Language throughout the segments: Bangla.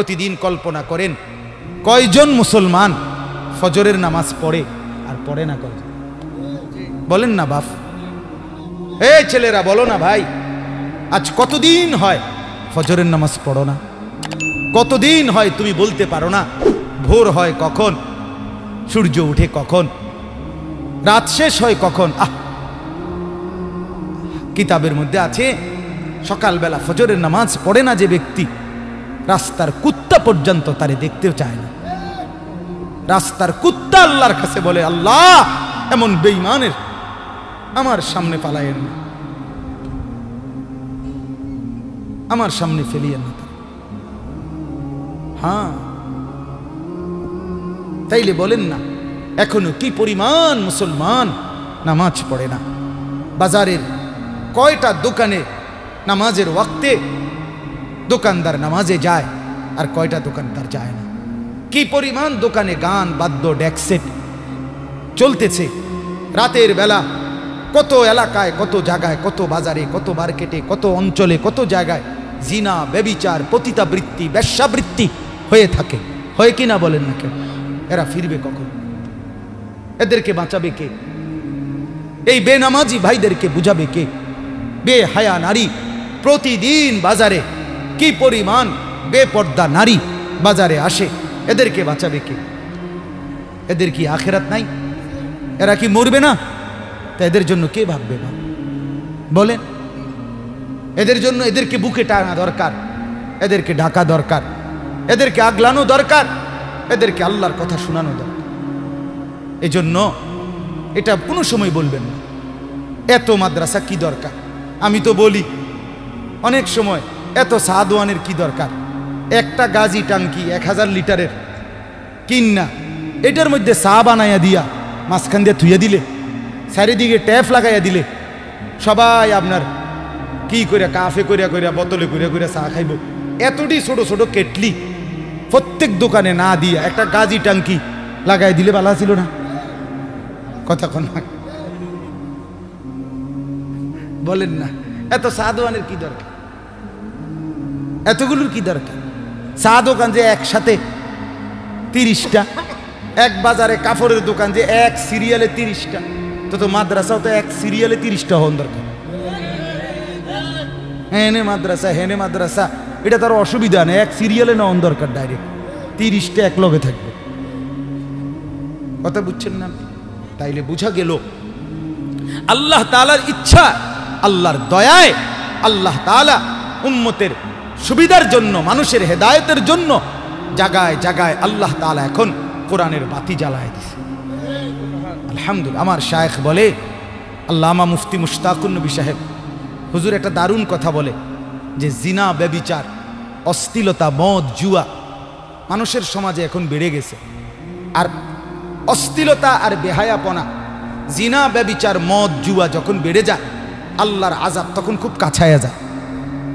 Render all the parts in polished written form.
প্রতিদিন কল্পনা করেন কয়জন মুসলমান ফজরের নামাজ পড়ে আর পড়ে না কয়জন? বলেন না বাপ, এই ছেলেরা বলো না ভাই, আজ কতদিন হয় ফজরের নামাজ পড়ো না? কতদিন হয় তুমি বলতে পারো না ভোর হয় কখন, সূর্য উঠে কখন, রাত শেষ হয় কখন? কিতাবের মধ্যে আছে সকালবেলা ফজরের নামাজ পড়ে না যে ব্যক্তি, রাস্তার কুত্তা পর্যন্ত তারে দেখতেও চায় না। রাস্তার কুত্তা আল্লাহর কাছে বলে, আল্লাহ এমন বেঈমানের আমার সামনে পালায়েন না, আমার সামনে ফেলিয়েন না। হ্যাঁ, তাইলে বলেন না এখনো কি পরিমাণ মুসলমান নামাজ পড়ে না? বাজারের কয়টা দোকানে নামাজের ওয়াক্তে দোকানদার নামাজে যায় আর কয়টা দোকানদার যায় না? কি পরিমাণ দোকানে গান বাদ্য ডেকসেট চলতেছে রাতের বেলা, কত এলাকায়, কত জায়গায়, কত বাজারে, কত মার্কেটে, কত অঞ্চলে, কত জায়গায় জিনা, ব্যভিচার, পতিতাবৃত্তি, বেশ্যাবৃত্তি হয়ে থাকে। হয় কিনা বলেন না কেন? এরা ফিরবে কখন? এদেরকে বাঁচাবে কে? এই বেনামাজি ভাইদেরকে বুঝাবে কে? বেহায়া নারী প্রতিদিন বাজারে, কি পরিমাণ বেপর্দা নারী বাজারে আসে, এদেরকে বাঁচাবে কে? এদের কি আখেরাত নাই? এরা কি মরবে না? তা এদের জন্য কে ভাববে? বলেন, এদের জন্য এদেরকে বুকে টানা দরকার, এদেরকে ঢাকা দরকার, এদেরকে আগলানো দরকার, এদেরকে আল্লাহর কথা শোনানো দরকার। এজন্য এটা কোনো সময় বলবেন না এত মাদ্রাসা কি দরকার। আমি তো বলি অনেক সময়, এত সাদওয়ানের কি দরকার? একটা গাজি টাঙ্কি 1000 লিটারের কিন্না এটার মধ্যে চা বানাইয়া দিয়া মাঝখান দিয়ে থুইয়া দিলে, চারিদিকে ট্যাপ লাগাইয়া দিলে, সবাই আপনার কি করিয়া কাফে করিয়া করিয়া বোতলে করিয়া করিয়া চা খাইব। এতটি ছোট ছোট কেটলি প্রত্যেক দোকানে না দিয়া একটা গাজি টাঙ্কি লাগাই দিলে ভালো ছিল না? কথা কোন বলেন না? এত সাদওয়ানের কি দরকার? এতগুলোর কি দরকার? চা দোকান যে একসাথে 30টা, এক বাজারে কাপড়ের দোকান যে এক সিরিয়ালে 30টা, তো মাদ্রাসাও তো এক সিরিয়ালে 30টা হন দরকার। হেনে মাদ্রাসা, হেনে মাদ্রাসা, এটা তার অসুবিধা নেই, এক সিরিয়ালে না হন দরকার, ডাইরেক্ট 30টা এক লগে থাকবে। কথা বুঝছেন না? তাইলে বুঝা গেল আল্লাহ তাআলার ইচ্ছা, আল্লাহর দয়ায় আল্লাহ তাআলা উম্মতের সুবিধার জন্য, মানুষের হেদায়েতের জন্য জায়গায় জায়গায় আল্লাহ তাআলা এখন কোরআনের বাতি জ্বালায় দিছে। আলহামদুলিল্লাহ। আমার শায়েখ বলে, আল্লামা মুফতি মুশতাকুন নবী সাহেব হুজুর একটা দারুণ কথা বলে যে জিনা, ব্যভিচার, অশ্লীলতা, মদ, জুয়া মানুষের সমাজে এখন বেড়ে গেছে। আর অশ্লীলতা আর বেহায়াপনা, জিনা, ব্যভিচার, মদ, জুয়া যখন বেড়ে যায়, আল্লাহর আযাব তখন খুব কাছায়া যায়।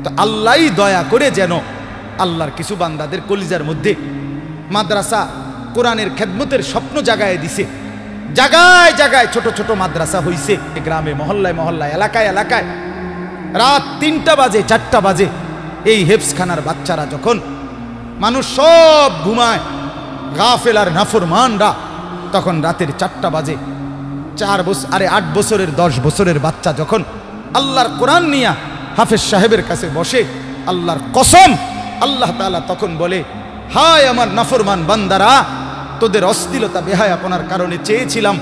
তো আল্লাহই দয়া করে যেন আল্লাহর কিছু বান্দাদের কলিজার মধ্যে মাদ্রাসা, কোরআনের খেদমতের স্বপ্ন জাগায় দিছে। জায়গায় জায়গায় ছোট ছোট মাদ্রাসা হইছে, গ্রামে, মহল্লায় মহল্লায়, এলাকায় এলাকায়। রাত 3টা বাজে, 4টা বাজে, এই হেফজখানার বাচ্চারা যখন, মানুষ সব ঘুমায়, গাফেল আর নাফরমানরা, তখন রাতের 4টা বাজে 8 বছরের 10 বছরের বাচ্চা যখন আল্লাহর কোরআন নিয়া হাফেজ সাহেবের কাছে বসে, আল্লাহর কসম আল্লাহ তাআলা তখন বলে, হায় আমার নাফরমান বান্দারা, তোদের অশ্লীলতা বেহায়াপনার কারণে চেয়েছিলাম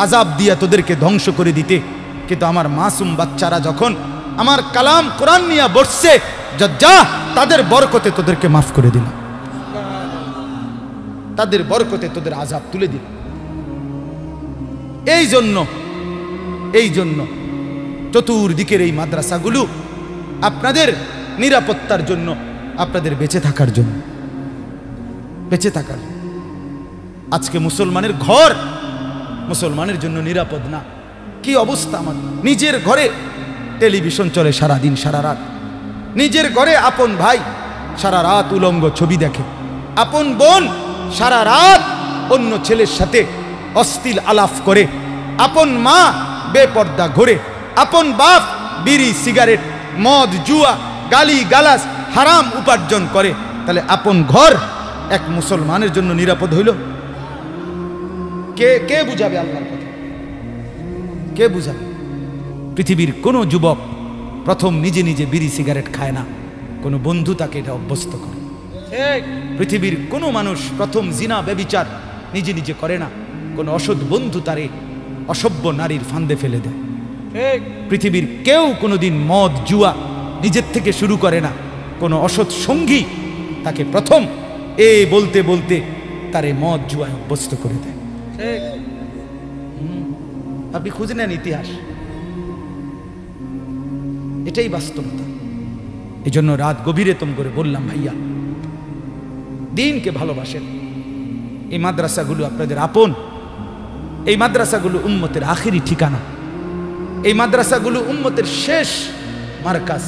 আযাব দিয়া তোদেরকে ধ্বংস করে দিতে, কিন্তু আমার মাসুম বাচ্চারা যখন আমার কালাম কোরআন নিয়ে বসছে, যা তাদের বরকতে তোদেরকে মাফ করে দিলাম, তাদের বরকতে তোদের আযাব তুলে দিল। এই জন্য চতুর্দিকের এই মাদ্রাসাগুলো আপনাদের নিরাপত্তার জন্য, আপনাদের বেঁচে থাকার জন্য, বেঁচে থাকার। আজকে মুসলমানের ঘর মুসলমানের জন্য নিরাপদ না। কি অবস্থা! আমার নিজের ঘরে টেলিভিশন চলে সারাদিন সারা রাত, নিজের ঘরে আপন ভাই সারা রাত উলঙ্গ ছবি দেখে, আপন বোন সারা রাত অন্য ছেলের সাথে অশ্লীল আলাপ করে, আপন মা বেপর্দা ঘোরে, আপন বাপ বিড়ি, সিগারেট, মদ, জুয়া, গালি গালাজ, হারাম উপার্জন করে, তাহলে আপন ঘর এক মুসলমানের জন্য নিরাপদ হইল? কে কে বুঝাবে আল্লাহর কথা? কে বুঝাবে? পৃথিবীর কোনো যুবক প্রথম নিজে নিজে বিড়ি সিগারেট খায় না, কোনো বন্ধু তাকে এটা অভ্যস্ত করে। পৃথিবীর কোনো মানুষ প্রথম জিনা ব্যভিচার নিজে নিজে করে না, কোনো অসৎ বন্ধু তারে অসভ্য নারীর ফান্দে ফেলে দেয়। পৃথিবীর কেউ কোনোদিন মদ জুয়া নিজের থেকে শুরু করে না, কোনো অসৎ সঙ্গী তাকে প্রথম বলতে বলতে তারে মদ জুয়ায় অভ্যস্ত করে দেয়। আপনি খুঁজে নেন ইতিহাস, এটাই বাস্তবতা। এই জন্য রাত গভীরে তুম করে বললাম, ভাইয়া দিনকে ভালোবাসেন। এই মাদ্রাসাগুলো আপনাদের আপন, এই মাদ্রাসাগুলো উম্মতের আখেরি ঠিকানা, এই মাদ্রাসাগুলো উম্মতের শেষ মারকাজ।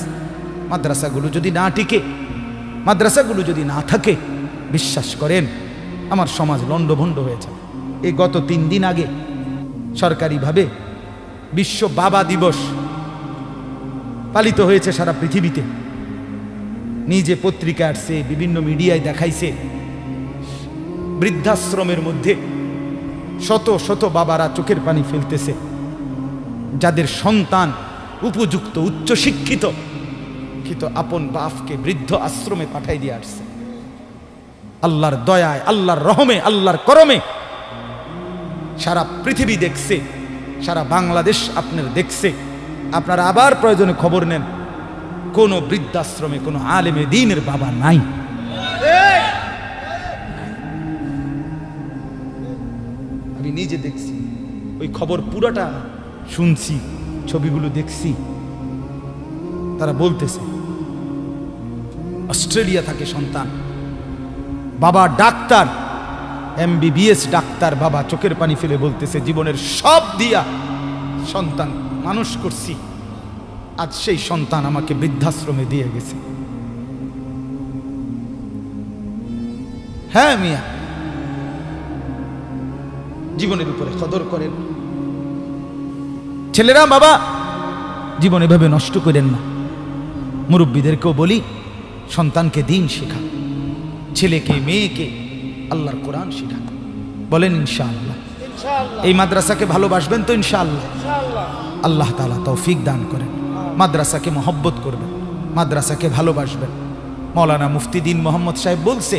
মাদ্রাসাগুলো যদি না টিকে, মাদ্রাসাগুলো যদি না থাকে, বিশ্বাস করেন আমার সমাজ লণ্ডভণ্ড হয়ে যাবে। এই গত 3 দিন আগে সরকারিভাবে বিশ্ব বাবা দিবস পালিত হয়েছে সারা পৃথিবীতে। নিজে পত্রিকা আসছে, বিভিন্ন মিডিয়ায় দেখাইছে, বৃদ্ধাশ্রমের মধ্যে শত শত বাবারা চোখের পানি ফেলতেছে, যাদের সন্তান উপযুক্ত উচ্চশিক্ষিত, কিন্তু আপন বাপকে বৃদ্ধ আশ্রমে পাঠাই দিয়ে আসছে। আল্লাহর দয়ায়, আল্লাহর রহমে, আল্লাহর করমে সারা পৃথিবী দেখছে, সারা বাংলাদেশ আপনার দেখছে। আপনারা আবার প্রয়োজনে খবর নেন, কোন বৃদ্ধাশ্রমে কোনো আলেমে দ্বীনের বাবা নাই। আমি নিজে দেখছি, ওই খবর পুরোটা শুনছি, ছবিগুলো দেখছি। তারা বলতেছে অস্ট্রেলিয়া থাকে সন্তান, বাবা ডাক্তার, MBBS ডাক্তার, বাবা চোখের পানি ফেলে বলতেছে জীবনের সব দিয়া সন্তান মানুষ করছি, আজ সেই সন্তান আমাকে বৃদ্ধাশ্রমে দিয়ে গেছে। হ্যাঁ মিয়া, জীবনের উপরে কদর করেন। ছেলেরা বাবা জীবন এভাবে নষ্ট করেন না। মুরব্বীদেরকেও বলি, সন্তানকে দিন শেখা, ছেলেকে মেয়েকে আল্লাহর কোরআন শেখা। বলেন ইনশাআল্লাহ। এই মাদ্রাসাকে ভালোবাসবেন তো ইনশাআল্লাহ? আল্লাহ তাআলা তৌফিক দান করেন। মাদ্রাসাকে মহব্বত করবেন, মাদ্রাসাকে ভালোবাসবেন। মৌলানা মুফতি দ্বীন মোহাম্মদ সাহেব বলছে,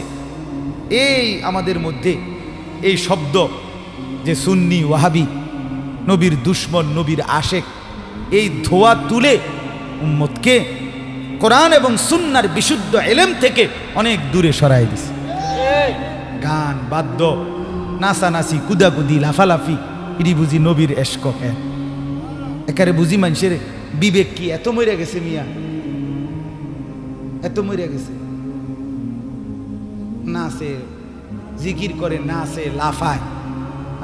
এই আমাদের মধ্যে এই শব্দ যে সুন্নি ওয়াহাবি, নবীর দুশ্মন, নবীর আশেক, এই ধোয়া তুলে উম্মতকে কোরআন এবং সুন্নার বিশুদ্ধ ইলম থেকে অনেক দূরে সরাই দিছে। গান বাদ্য, নাচানাচি, কুদাকুদি, লাফালাফি, এটি বুঝি নবীর এশক? একারে বুঝি মানুষের বিবেক কি এত মরে গেছে মিয়া, এত মরে গেছে। নাচে, জিকির করে, নাচে, লাফায়।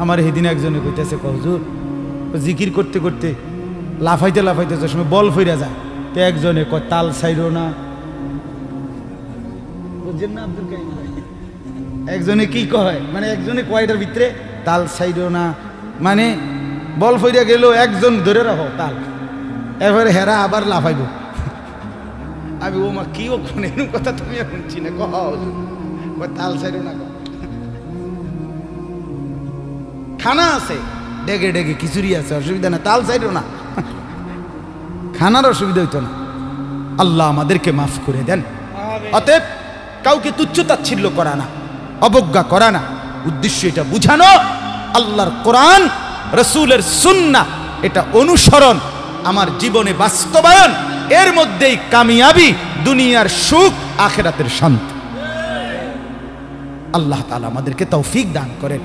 আমার সেদিন একজনে কইতেছে, হুজুর জিকির করতে করতে লাফাইতে লাফাইতে যে সময় বল ফিরে যায়, তো একজনে কয় তাল ছাইরো না। বুঝছেন না আব্দুল কাইম? একজনে কি কয়, মানে একজনে কয়টার ভিতরে তাল ছাইরো না, মানে বল ফিরে গেল, একজন ধরে রাখো তাল, এবারে হেরা আবার লাফাইব। আমি ও মা কি ও এরকম কথা তুমি শুনছি না, কহ তাল ছাইরো না। খানা আছে ডেগে ডেগে, খিচুড়ি আছে, অসুবিধা না, তাল চাইরো না, খানার অসুবিধা হইতো না। আল্লাহ আমাদেরকে মাফ করে দেন। অতএব কাউকে তুচ্ছতাচ্ছিল্য করা না, অবজ্ঞা করা না, উদ্দেশ্য এটা বুঝানো আল্লাহর কোরআন রাসূলের সুন্নাহ এটা অনুসরণ, আমার জীবনে বাস্তবায়ন, এর মধ্যেই কামিয়াবি, দুনিয়ার সুখ, আখিরাতের শান্তি। আল্লাহ তাআলা আমাদেরকে তৌফিক দান করেন,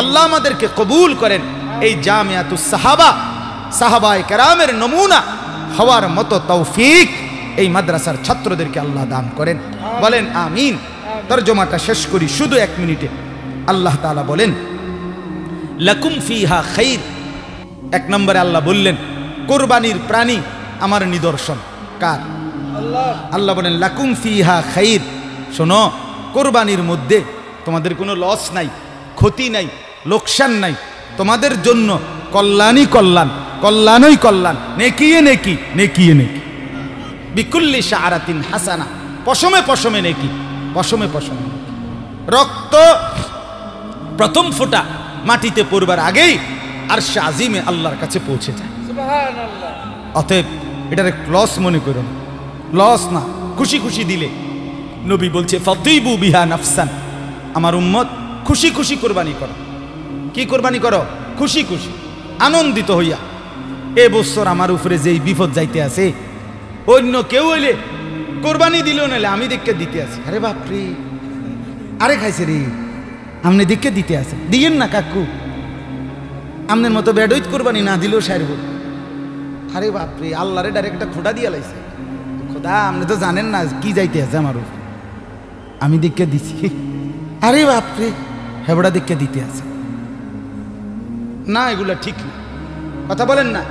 আল্লাহ আমাদেরকে কবুল করেন। এই জামিয়াতুস সাহাবা, সাহাবায়ে কেরামের নমুনা হওয়ার মতো তৌফিক এই মাদ্রাসার ছাত্রদেরকে আল্লাহ দান করেন। বলেন আমিন। তরজমাটা শেষ করি শুধু 1 মিনিটে। আল্লাহ তাআলা বলেন লাকুম ফিহা খাইর। 1 নম্বরে আল্লাহ বললেন কুরবানির প্রাণী আমার নিদর্শন। কার? আল্লাহ। আল্লাহ বলেন লাকুম ফিহা খাইর। শোনো, কুরবানির মধ্যে তোমাদের কোনো লস নাই, ক্ষতি নাই, লোকসান নাই, তোমাদের জন্য কল্যাণই কল্যাণ, কল্যাণই কল্যাণ, নেকিয়ে নেকি, নেকিয়ে নেকি। বিকুল্লি শাআরাতিন হাসানা, পশমে পশমে নেকি, পশমে পশমে রক্ত প্রথম ফোঁটা মাটিতে পড়বার আগেই আরশে আজিমে আল্লাহর কাছে পৌঁছে যায়। সুবহানাল্লাহ। অতএব এটারে লস মনে করো, লস না, খুশি খুশি দিলে। নবী বলছে ফাতিবু বিহা নাফসান, আমার উম্মত খুশি খুশি কোরবানি করো। কি কোরবানি করো? খুশি খুশি আনন্দিত হইয়া। এ বছর আমার উপরে যেই বিপদ যাইতে আছে, অন্য কেউ হইলে কোরবানি দিল নাহলে আমি দেখে দিতে আছি। আরে বাপরে, আরে খাইছে রে, আমনে দেখে দিতে আছে, দিয়েন না কাকু। আমনের মতো বেডইত কোরবানি না দিলেও সারব। আরে বাপরে, আল্লাহরে ডাইরেক্ট একটা খোঁটা দিয়ে লাইছে। খোদা আপনি তো জানেন না কি যাইতে আছে আমার উপরে, আমি দেখে দিছি। আরে বাপরে, হেবড়া দেখে দিতে আছে না, এগুলা ঠিক না। কথা বলেন না,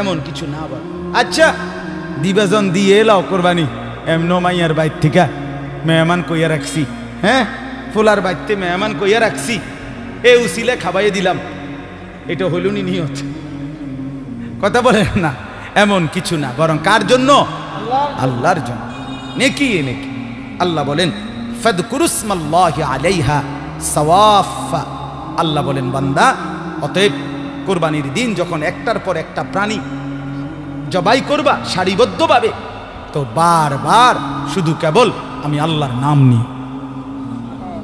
এমন কিছু না বল। আচ্ছা দিবাজন দিয়ে এলাও কোরবানি, এমন মাইয়ার বাইর থেকে মেহমান কইয়া রাখছি, হ্যাঁ ফুলার বাইতে মেহমান কইয়া রাখছি, এ উসিলে খাবাইয়ে দিলাম, এটা হইলুনি নিয়ত। কথা বলেন না, এমন কিছু না, বরং কার জন্য? আল্লাহর জন্য। নেকি এ নেকি। আল্লাহ বলেন ফাদকুরুসমাল্লাহি আলাইহা সাওয়াফা, আল্লাহ বলেন বান্দা অতএব কোরবানির দিন যখন একটার পর একটা প্রাণী জবাই করবা সারিবদ্ধভাবে, তো বারবার শুধু কেবল আমি আল্লাহর নাম নিই।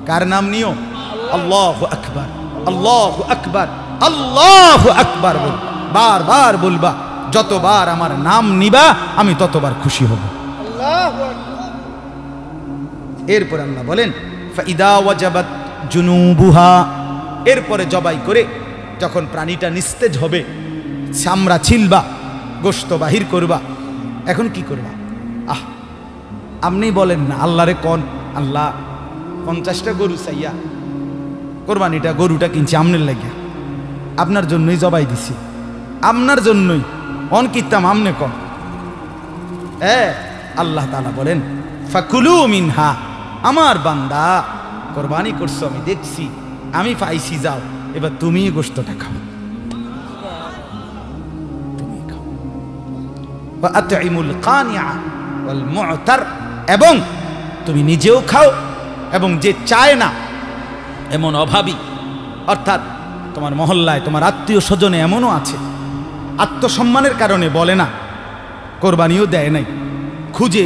কার নাম নিও? আল্লাহু আকবার, আল্লাহু আকবার, আল্লাহু আকবার বল, বারবার বলবা। যতবার আমার নাম নিবা আমি ততবার খুশি হব। এরপর আল্লাহ বলেন ফাইদা ওয়াজাবাত জুনুবুহা, এরপরে জবাই করে যখন প্রাণীটা নিস্তেজ হবে, চামড়া ছিলবা, গোশত বাহির করবা, এখন কি করবা? আপনি বলেন না, আল্লাহরে কোন আল্লাহ 50টা গরু চাইয়া কোরবানিটা গরুটা কিনছি আমনের লাগিয়া, আপনার জন্যই জবাই দিছি, আপনার জন্যই অন কিতাম আমনে কন। আল্লাহ তাআলা বলেন ফাকুলু মিনহা, আমার বান্দা কোরবানি করছো আমি দেখছি, আমি পাইছি, যাও এবার তুমি গোশতটা খাও, তুমি খাও। ওয়া আতইমুল কানিআ ওয়াল মু'তার, এবং তুমি নিজেও খাও এবং যে চায় না এমন অভাবী, অর্থাৎ তোমার মহল্লায় তোমার আত্মীয় স্বজনে এমনও আছে আত্মসম্মানের কারণে বলে না, কোরবানিও দেয় নাই, খুঁজে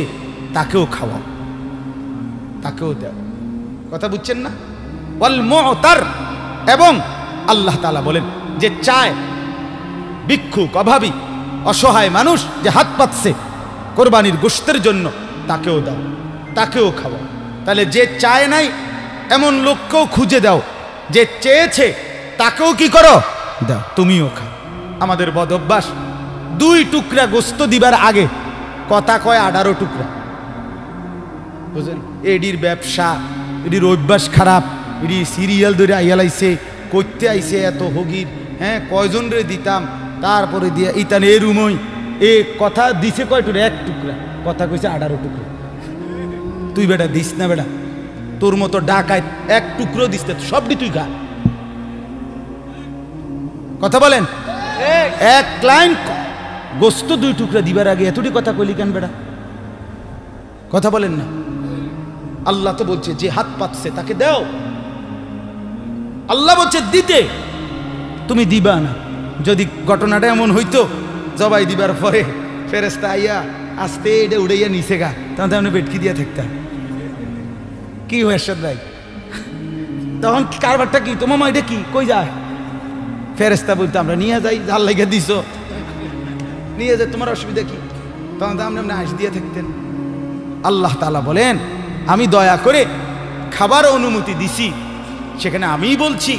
তাকেও খাওয়াও, তাকেও দাও। কথা বুঝছেন না? ওয়াল মু'তার, এবং আল্লাহ তাআলা বলেন যে চায়, ভিক্ষুক, অভাবী, অসহায় মানুষ যে হাত পাতছে কোরবানির গোশতের জন্য, তাকেও দাও, তাকেও খাওয়াও। তাহলে যে চায় নাই এমন লোককেও খুঁজে দাও, যে চেয়েছে তাকেও কি করো? দাও, তুমিও খাও। আমাদের বদ অভ্যাস, 2 টুকরা গোশত দিবার আগে কথা কয় 18 টুকরা। বুঝলেন? এডির ব্যবসা, এডির অভ্যাস খারাপ, এডি সিরিয়াল ধরে আইয়ালাইছে, করতে আইছে এত হগির, হ্যাঁ কয়জন রে দিতাম, তারপরে দিয়া ইতান এ রুমই এ কথা দিছে কয় টুকরা? 1 টুকরা। কথা কইছে 18 টুকরা। তুই বেটা দিস না বেটা, তোর মতো ডাকায় 1 টুকরো দিস, সবটি তুই খা। কথা বলেন? 1 লাইন গোস্ত 2 টুকরা দিবার আগে এতটি কথা কইলি কেন বেটা? কথা বলেন না। আল্লাহ তো বলছে যে হাত পাতছে তাকে দাও, আল্লাহ বলছে দিতে, তুমি দিবা না। যদি ঘটনাটা এমন হইতো জবাই দিবার পরে ফেরেশতা আইয়া আস্তে এটা উড়াইয়া নিচে গা, তখন আপনি বেটকি দিয়া থাকতাম, কি হয়েছে ভাই? তখন কারবারটা কি? তোমার মা এটা কি কই যায়? ফেরেশতা বলতো আমরা নিয়ে যাই, জাল লেগে দিছ, নিয়ে যাই, তোমার অসুবিধা কি? তখন তো আমরা হাসি দিয়ে থাকতেন। আল্লাহ তাআলা বলেন আমি দয়া করে খাবার অনুমতি দিছি, সেখানে আমিই বলছি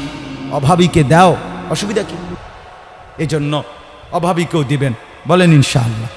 অভাবীকে দাও, অসুবিধা কি? এজন্য অভাবীকেও দিবেন, বলেন ইনশাআল্লাহ।